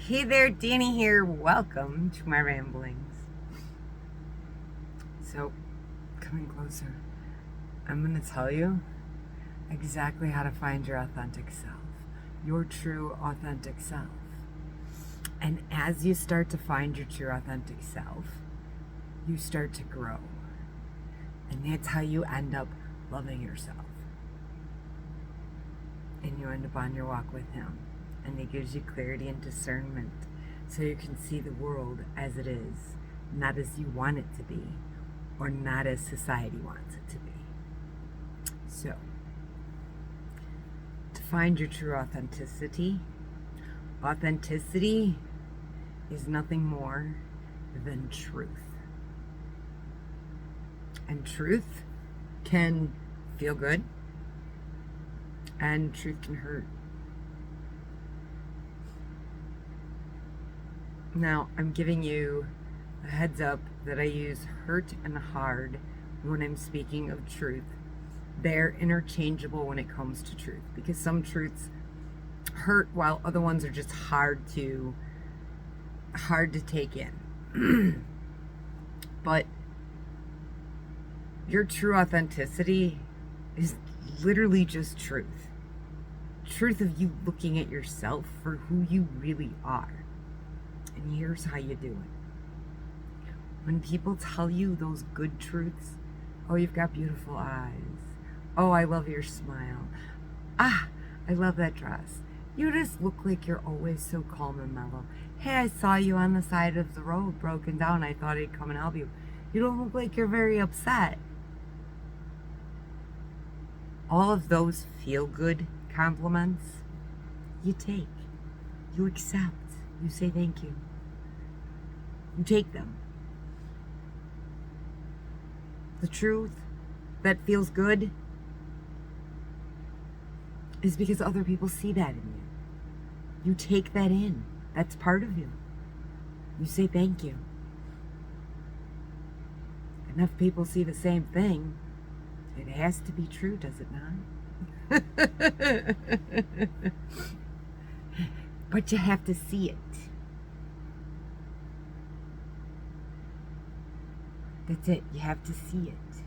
Hey there, Danny here. Welcome to my ramblings. So, coming closer, I'm going to tell you exactly how to find your authentic self, your true authentic self. And as you start to find your true authentic self, you start to grow. And that's how you end up loving yourself. And you end up on your walk with Him. And He gives you clarity and discernment so you can see the world as it is, not as you want it to be, or not as society wants it to be. So, to find your true authenticity is nothing more than truth. And truth can feel good, and truth can hurt. Now, I'm giving you a heads up that I use hurt and hard when I'm speaking of truth. They're interchangeable when it comes to truth, because some truths hurt while other ones are just hard to take in. But your true authenticity is literally just truth. Truth of you looking at yourself for who you really are. And here's how you do it. When people tell you those good truths, oh, you've got beautiful eyes. Oh, I love your smile. Ah, I love that dress. You just look like you're always so calm and mellow. Hey, I saw you on the side of the road broken down. I thought I'd come and help you. You don't look like you're very upset. All of those feel-good compliments, you take. You accept. You say thank you. You take them. The truth that feels good is because other people see that in you. You take that in. That's part of you. You say thank you. Enough people see the same thing. It has to be true, does it not? But you have to see it. That's it. You have to see it.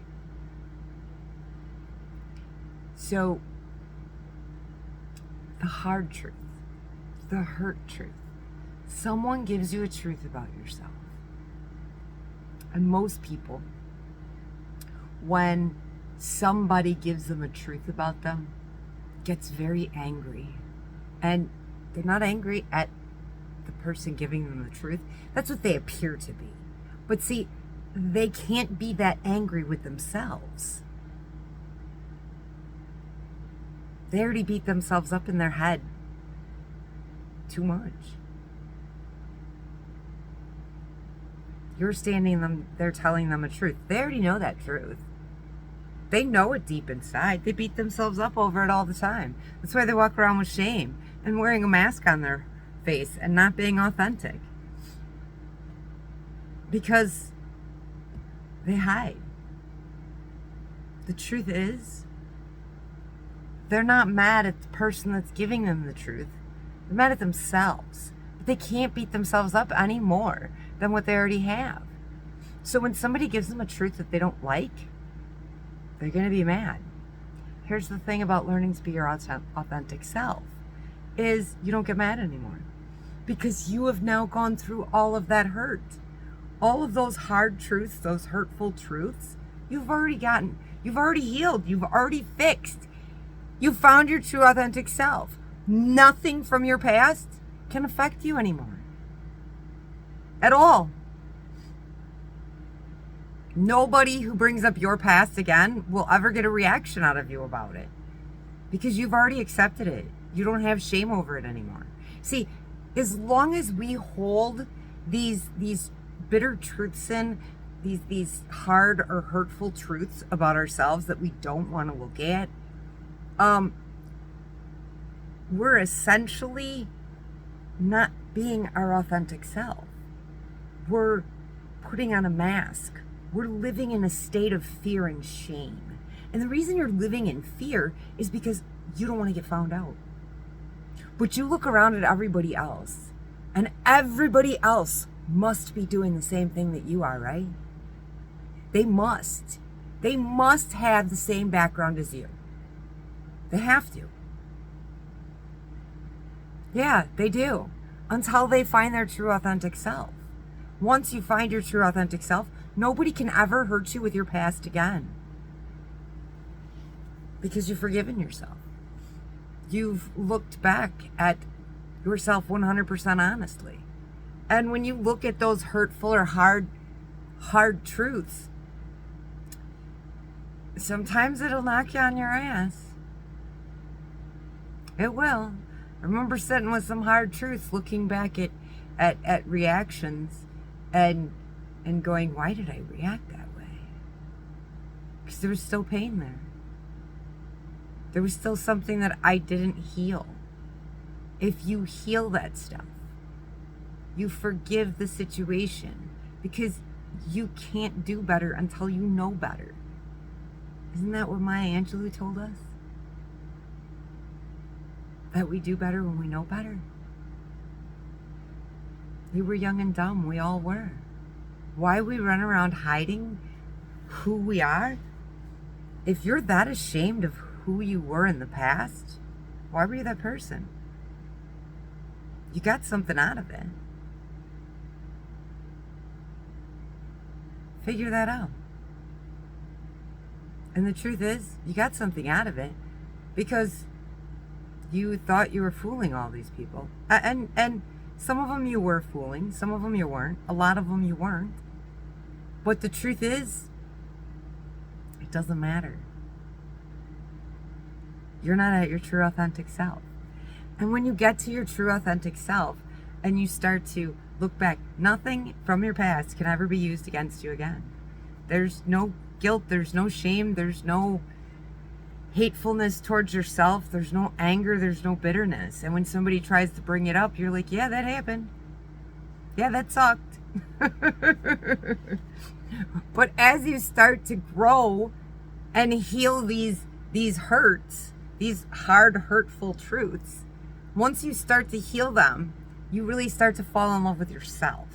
So, the hard truth, the hurt truth. Someone gives you a truth about yourself. And most people, when somebody gives them a truth about them, gets very angry. And they're not angry at the person giving them the truth. That's what they appear to be. But see, they can't be that angry with themselves. They already beat themselves up in their head too much. You're standing there telling them a truth. They already know that truth. They know it deep inside. They beat themselves up over it all the time. That's why they walk around with shame and wearing a mask on their face and not being authentic. Because they hide. The truth is, they're not mad at the person that's giving them the truth. They're mad at themselves. But they can't beat themselves up any more than what they already have. So when somebody gives them a truth that they don't like, they're going to be mad. Here's the thing about learning to be your authentic self, is you don't get mad anymore. Because you have now gone through all of that hurt. All of those hard truths, those hurtful truths, you've already healed, you've already fixed. You found your true authentic self. Nothing from your past can affect you anymore. At all. Nobody who brings up your past again will ever get a reaction out of you about it. Because you've already accepted it. You don't have shame over it anymore. See, as long as we hold these bitter truths in, these hard or hurtful truths about ourselves that we don't want to look at, we're essentially not being our authentic self. We're putting on a mask. We're living in a state of fear and shame. And the reason you're living in fear is because you don't want to get found out. But you look around at everybody else And everybody else must be doing the same thing that you are, right? They must. They must have the same background as you. They have to. Yeah, they do. Until they find their true authentic self. Once you find your true authentic self, nobody can ever hurt you with your past again. Because you've forgiven yourself. You've looked back at yourself 100% honestly. And when you look at those hurtful or hard truths, sometimes it'll knock you on your ass. It will. I remember sitting with some hard truths, looking back at reactions and going, why did I react that way? Because there was still pain there. There was still something that I didn't heal. If you heal that stuff, you forgive the situation, because you can't do better until you know better. Isn't that what Maya Angelou told us? That we do better when we know better. We were young and dumb. We all were. Why we run around hiding who we are? If you're that ashamed of who you were in the past, why were you that person? You got something out of it. Figure that out. And the truth is, you got something out of it because you thought you were fooling all these people. And some of them you were fooling, some of them you weren't, a lot of them you weren't. But the truth is, it doesn't matter. You're not at your true authentic self. And when you get to your true authentic self and you start to look back, nothing from your past can ever be used against you again. There's no guilt, there's no shame, there's no hatefulness towards yourself, there's no anger, there's no bitterness. And when somebody tries to bring it up, you're like, yeah, that happened. Yeah, that sucked. But as you start to grow and heal these hurts, these hard, hurtful truths, once you start to heal them, you really start to fall in love with yourself.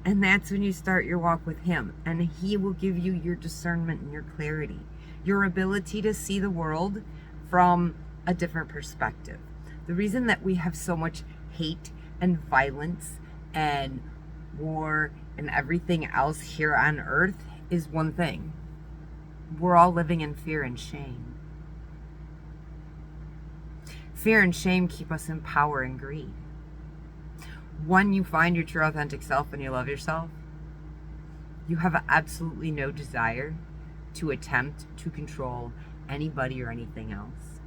And that's when you start your walk with him. And he will give you your discernment and your clarity, your ability to see the world from a different perspective. The reason that we have so much hate and violence and war and everything else here on earth is one thing. We're all living in fear and shame. Fear and shame keep us in power and greed. When you find your true authentic self and you love yourself, you have absolutely no desire to attempt to control anybody or anything else.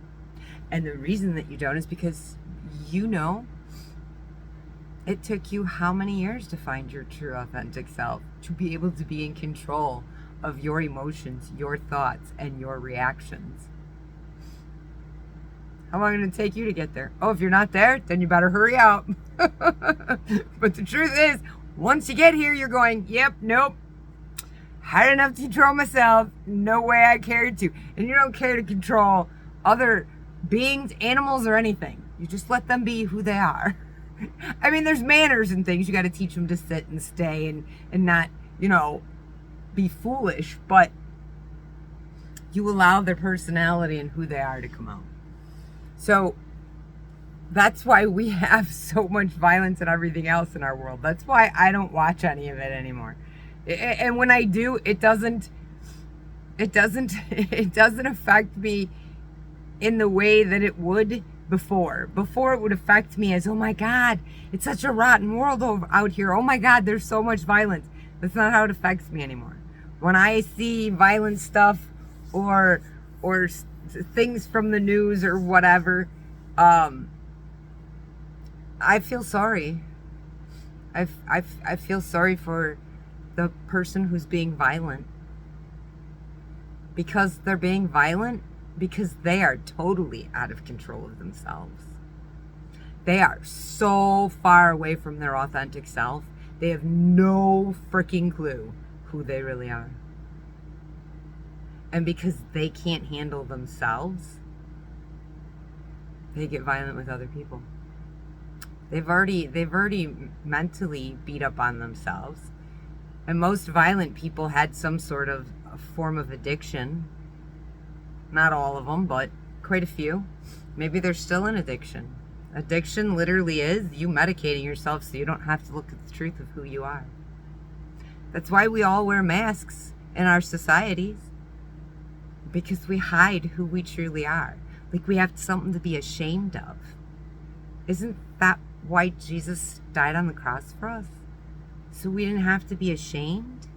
And the reason that you don't is because you know it took you how many years to find your true authentic self, to be able to be in control of your emotions, your thoughts, and your reactions. How long did it take you to get there? Oh, if you're not there, then you better hurry up. But the truth is, once you get here, you're going, yep, nope. Had enough to control myself. No way I cared to. And you don't care to control other beings, animals, or anything. You just let them be who they are. I mean, there's manners and things. You got to teach them to sit and stay and not, be foolish. But you allow their personality and who they are to come out. So that's why we have so much violence and everything else in our world. That's why I don't watch any of it anymore. And when I do, it doesn't affect me in the way that it would before. Before it would affect me as, oh my God, it's such a rotten world out here. Oh my God, there's so much violence. That's not how it affects me anymore. When I see violent stuff or things from the news or whatever, I feel sorry. I feel sorry for the person who's being violent, because they're being violent because they are totally out of control of themselves. They are so far away from their authentic self. They have no freaking clue who they really are. And because they can't handle themselves, they get violent with other people. They've already mentally beat up on themselves. And most violent people had some sort of a form of addiction. Not all of them, but quite a few. Maybe they're still in addiction. Addiction literally is you medicating yourself so you don't have to look at the truth of who you are. That's why we all wear masks in our societies. Because we hide who we truly are. Like we have something to be ashamed of. Isn't that why Jesus died on the cross for us? So we didn't have to be ashamed?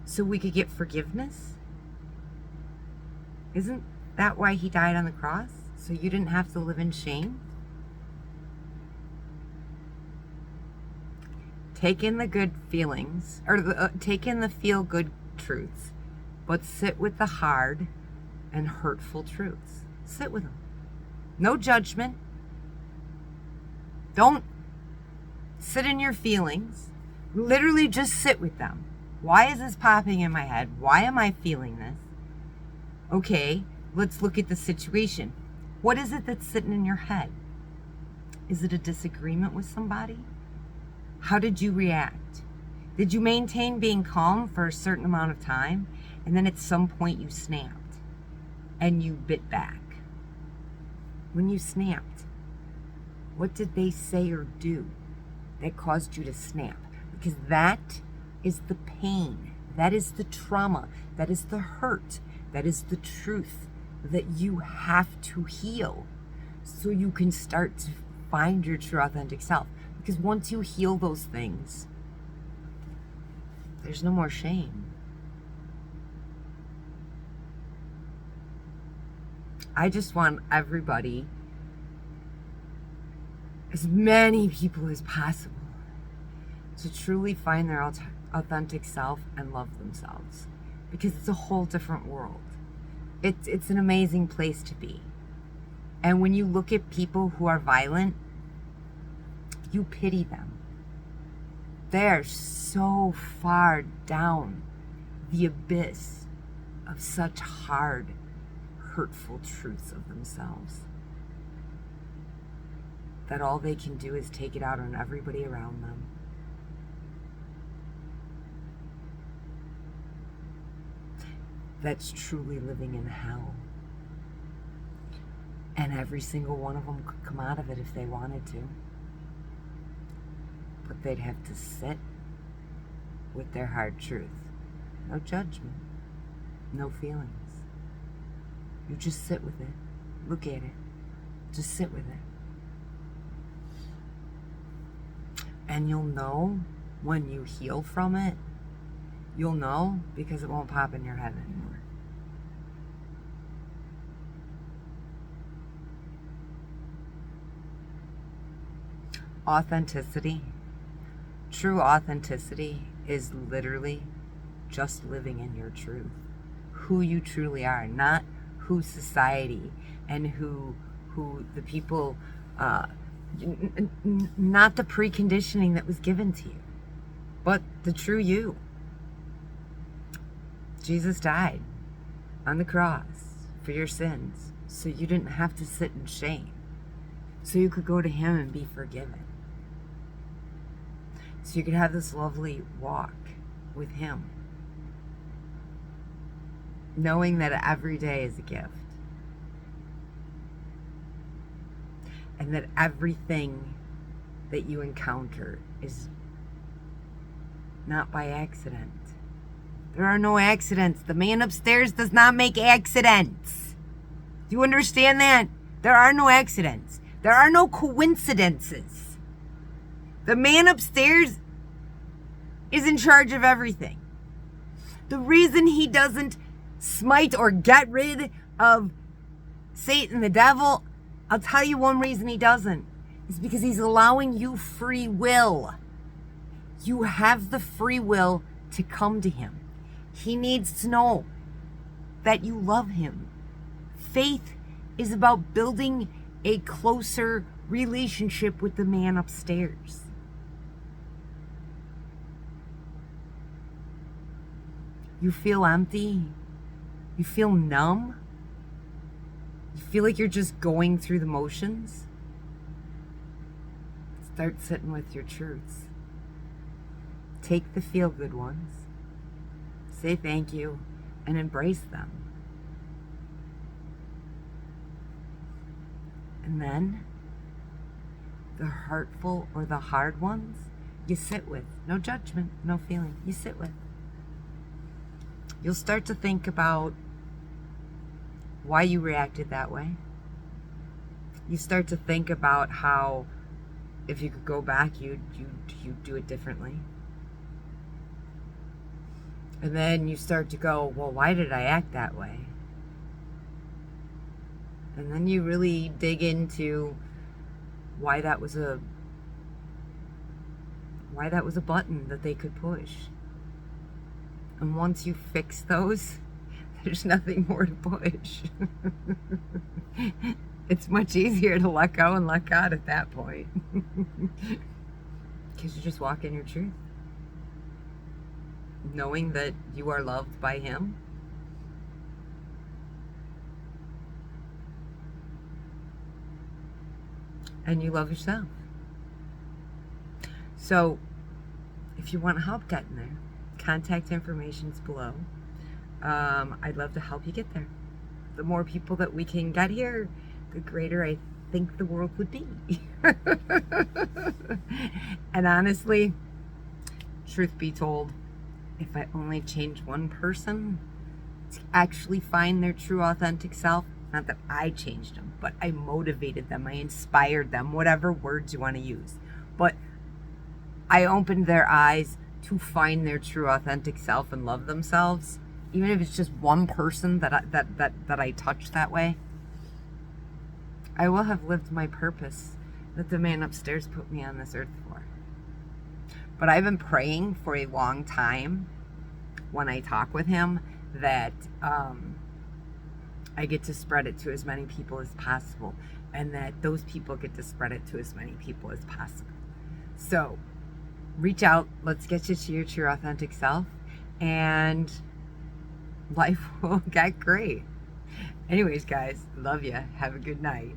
So we could get forgiveness? Isn't that why he died on the cross? So you didn't have to live in shame? Take in the good feelings, or take in the feel-good truths, but sit with the hard and hurtful truths. Sit with them. No judgment. Don't sit in your feelings. Literally just sit with them. Why is this popping in my head? Why am I feeling this? Okay, let's look at the situation. What is it that's sitting in your head? Is it a disagreement with somebody? How did you react? Did you maintain being calm for a certain amount of time, and then at some point you snapped and you bit back? When you snapped, what did they say or do that caused you to snap? Because that is the pain, that is the trauma, that is the hurt, that is the truth that you have to heal so you can start to find your true authentic self. Because once you heal those things, there's no more shame. I just want everybody, as many people as possible, to truly find their authentic self and love themselves. Because it's a whole different world. It's an amazing place to be. And when you look at people who are violent, you pity them. They're so far down the abyss of such hard, hurtful truths of themselves that all they can do is take it out on everybody around them. That's truly living in hell. And every single one of them could come out of it if they wanted to. But they'd have to sit with their hard truth. No judgment. No feelings. You just sit with it. Look at it. Just sit with it. And you'll know when you heal from it. You'll know because it won't pop in your head anymore. Authenticity. True authenticity is literally just living in your truth. Who you truly are, not who society and who the people, not the preconditioning that was given to you, but the true you. Jesus died on the cross for your sins, so you didn't have to sit in shame, so you could go to him and be forgiven. So you could have this lovely walk with him, knowing that every day is a gift. And that everything that you encounter is not by accident. There are no accidents. The man upstairs does not make accidents. Do you understand that? There are no accidents. There are no coincidences. The man upstairs is in charge of everything. The reason he doesn't smite or get rid of Satan, the devil, I'll tell you one reason he doesn't. Is because he's allowing you free will. You have the free will to come to him. He needs to know that you love him. Faith is about building a closer relationship with the man upstairs. You feel empty. You feel numb. You feel like you're just going through the motions. Start sitting with your truths. Take the feel-good ones. Say thank you and embrace them. And then the hurtful or the hard ones, you sit with. No judgment, no feeling. You sit with. You'll start to think about why you reacted that way. You start to think about how if you could go back, you'd do it differently. And then you start to go, well, why did I act that way? And then you really dig into why that was a button that they could push. And once you fix those, there's nothing more to push. It's much easier to let go and let God at that point. Because you just walk in your truth. Knowing that you are loved by Him. And you love yourself. So, if you want help getting there, contact information's below. I'd love to help you get there. The more people that we can get here, the greater I think the world would be. And honestly, truth be told, if I only change one person to actually find their true authentic self, not that I changed them, but I motivated them, I inspired them, whatever words you want to use. But I opened their eyes to find their true authentic self and love themselves. Even if it's just one person that I touch that way, I will have lived my purpose that the man upstairs put me on this earth for. But I've been praying for a long time when I talk with him that I get to spread it to as many people as possible, and that those people get to spread it to as many people as possible. So reach out. Let's get you to your true authentic self, and life will get great. Anyways, guys, love you. Have a good night.